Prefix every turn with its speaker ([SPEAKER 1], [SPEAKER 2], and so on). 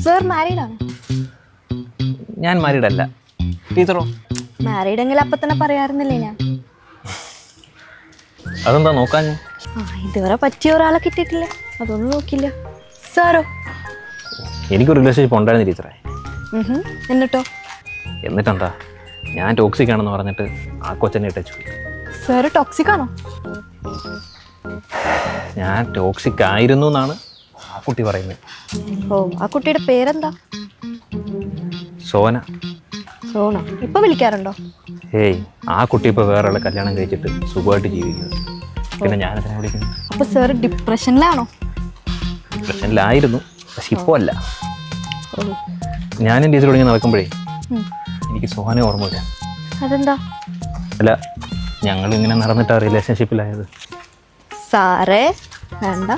[SPEAKER 1] Sir married ആണ്?
[SPEAKER 2] ഞാൻ married അല്ല. ടീച്ചറോ?
[SPEAKER 1] മാരീഡ് എങ്കിൽ അപ്പൊ തന്നെ പറയാറുന്നില്ലേ ഞാൻ?
[SPEAKER 2] അതെന്താ നോക്കാൻ?
[SPEAKER 1] ഇതുവരെ പറ്റിയ ഒരാളെ കിട്ടിയിട്ടില്ലേ, അതൊന്നും നോക്കില്ല. സാറോ?
[SPEAKER 2] എനിക്കൊരു റിലേഷൻഷിപ്പ് ഉണ്ടായിരുന്നു ടീച്ചറെ.
[SPEAKER 1] എന്നിട്ടോ?
[SPEAKER 2] എന്നിട്ടെന്താ, ഞാൻ ടോക്സിക് ആണെന്ന് പറഞ്ഞിട്ട് ആ കൊച്ചനെ ഇട്ടു.
[SPEAKER 1] സാറ് ടോക്സിക് ആണോ?
[SPEAKER 2] ഞാൻ ടോക്സിക് ആയിരുന്നു എന്നാണ് ആ കുട്ടി പറയുന്നത്.
[SPEAKER 1] ഓ, ആ കുട്ടിയുടെ പേരെന്താ?
[SPEAKER 2] സോന.
[SPEAKER 1] സോന ഇപ്പൊ വിളിക്കാറുണ്ടോ?
[SPEAKER 2] ഏയ്, ആ കുട്ടി ഇപ്പോൾ വേറെ ആളെ കല്യാണം കഴിച്ചിട്ട് സുഖമായിട്ട് ജീവിക്കുന്നത്. പിന്നെ ഞാനെന്തിനാ വിളിക്കുന്നത്?
[SPEAKER 1] അപ്പൊ സാറ് ഡിപ്രഷനിലാണോ?
[SPEAKER 2] ഡിപ്രഷനിലായിരുന്നു, പക്ഷെ ഇപ്പോൾ അല്ല. ഞാനും ടീച്ചറോട് ഇങ്ങനെ നടക്കുമ്പോഴേ എനിക്ക് സോനെ ഓർമ്മയില്ല.
[SPEAKER 1] അതെന്താ?
[SPEAKER 2] അല്ല, ഞങ്ങളിങ്ങനെ നടന്നിട്ടാ റിലേഷൻഷിപ്പിലായത്.
[SPEAKER 1] സാറേ വേണ്ട.